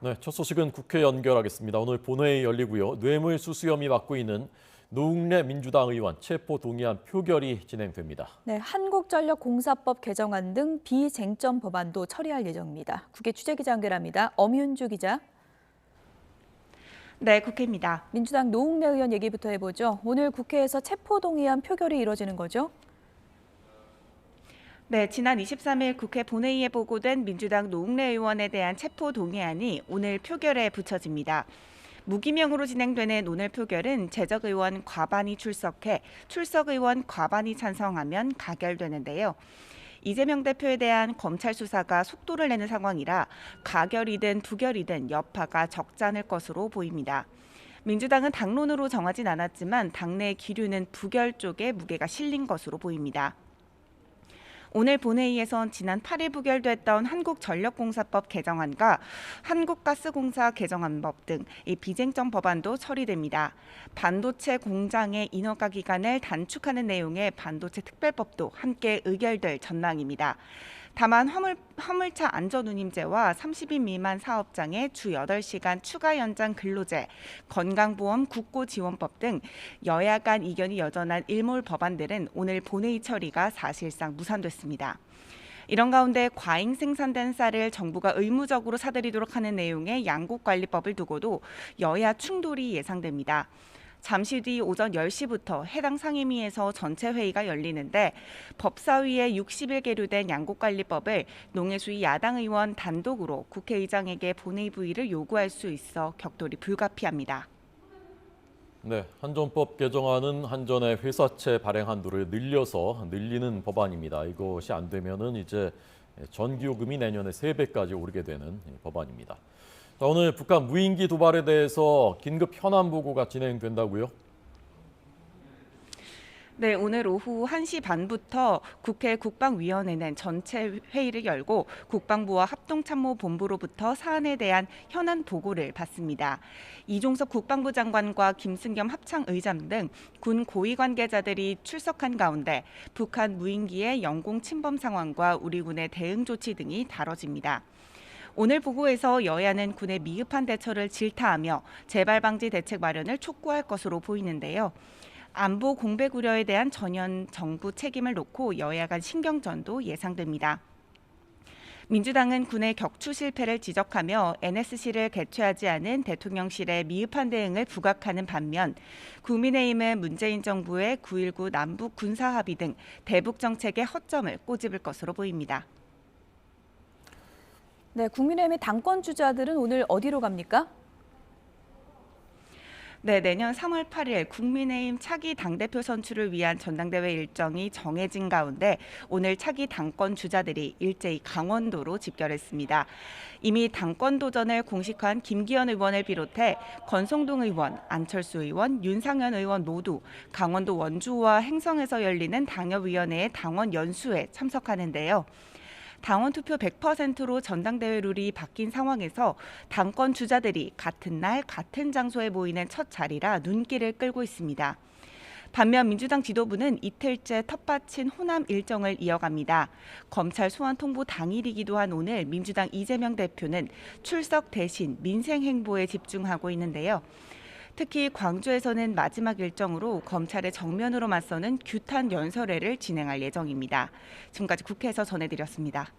네, 첫 소식은 국회 연결하겠습니다. 오늘 본회의 열리고요. 뇌물수수 혐의 받고 있는 노웅래 민주당 의원 체포 동의안 표결이 진행됩니다. 네, 한국전력공사법 개정안 등 비쟁점 법안도 처리할 예정입니다. 국회 취재기자 연결합니다. 엄윤주 기자. 네, 국회입니다. 민주당 노웅래 의원 얘기부터 해보죠. 오늘 국회에서 체포 동의안 표결이 이뤄지는 거죠? 네, 지난 23일 국회 본회의에 보고된 민주당 노웅래 의원에 대한 체포 동의안이 오늘 표결에 붙여집니다. 무기명으로 진행되는 오늘 표결은 재적 의원 과반이 출석해 출석 의원 과반이 찬성하면 가결되는데요. 이재명 대표에 대한 검찰 수사가 속도를 내는 상황이라 가결이든 부결이든 여파가 적지 않을 것으로 보입니다. 민주당은 당론으로 정하진 않았지만 당내 기류는 부결 쪽에 무게가 실린 것으로 보입니다. 오늘 본회의에선 지난 8일 부결됐던 한국전력공사법 개정안과 한국가스공사 개정안법 등 이 비쟁점 법안도 처리됩니다. 반도체 공장의 인허가 기간을 단축하는 내용의 반도체 특별법도 함께 의결될 전망입니다. 다만 화물차 안전운임제와 30인 미만 사업장의 주 8시간 추가 연장 근로제, 건강보험 국고지원법 등 여야 간 이견이 여전한 일몰 법안들은 오늘 본회의 처리가 사실상 무산됐습니다. 이런 가운데 과잉 생산된 쌀을 정부가 의무적으로 사들이도록 하는 내용의 양국관리법을 두고도 여야 충돌이 예상됩니다. 잠시 뒤 오전 10시부터 해당 상임위에서 전체 회의가 열리는데 법사위에 60일 계류된 양국관리법을 농해수위 야당 의원 단독으로 국회의장에게 본회의 부의를 요구할 수 있어 격돌이 불가피합니다. 네, 한전법 개정안은 한전의 회사채 발행 한도를 늘리는 법안입니다. 이것이 안 되면은 이제 전기요금이 내년에 3배까지 오르게 되는 법안입니다. 자, 오늘 북한 무인기 도발에 대해서 긴급 현안 보고가 진행된다고요? 네, 오늘 오후 1시 반부터 국회 국방위원회는 전체 회의를 열고 국방부와 합동참모본부로부터 사안에 대한 현안 보고를 받습니다. 이종석 국방부 장관과 김승겸 합창의장 등 군 고위 관계자들이 출석한 가운데 북한 무인기의 영공 침범 상황과 우리 군의 대응 조치 등이 다뤄집니다. 오늘 보고에서 여야는 군의 미흡한 대처를 질타하며 재발 방지 대책 마련을 촉구할 것으로 보이는데요. 안보 공백 우려에 대한 전현 정부 책임을 놓고 여야 간 신경전도 예상됩니다. 민주당은 군의 격추 실패를 지적하며 NSC를 개최하지 않은 대통령실의 미흡한 대응을 부각하는 반면 국민의힘은 문재인 정부의 9.19 남북 군사합의 등 대북 정책의 허점을 꼬집을 것으로 보입니다. 네, 국민의힘의 당권 주자들은 오늘 어디로 갑니까? 네, 내년 3월 8일 국민의힘 차기 당대표 선출을 위한 전당대회 일정이 정해진 가운데 오늘 차기 당권 주자들이 일제히 강원도로 집결했습니다. 이미 당권 도전을 공식화한 김기현 의원을 비롯해 권성동 의원, 안철수 의원, 윤상현 의원 모두 강원도 원주와 행성에서 열리는 당협위원회의 당원 연수에 참석하는데요. 당원 투표 100%로 전당대회 룰이 바뀐 상황에서 당권 주자들이 같은 날 같은 장소에 모이는 첫 자리라 눈길을 끌고 있습니다. 반면 민주당 지도부는 이틀째 텃밭인 호남 일정을 이어갑니다. 검찰 소환 통보 당일이기도 한 오늘 민주당 이재명 대표는 출석 대신 민생 행보에 집중하고 있는데요. 특히 광주에서는 마지막 일정으로 검찰의 정면으로 맞서는 규탄 연설회를 진행할 예정입니다. 지금까지 국회에서 전해드렸습니다.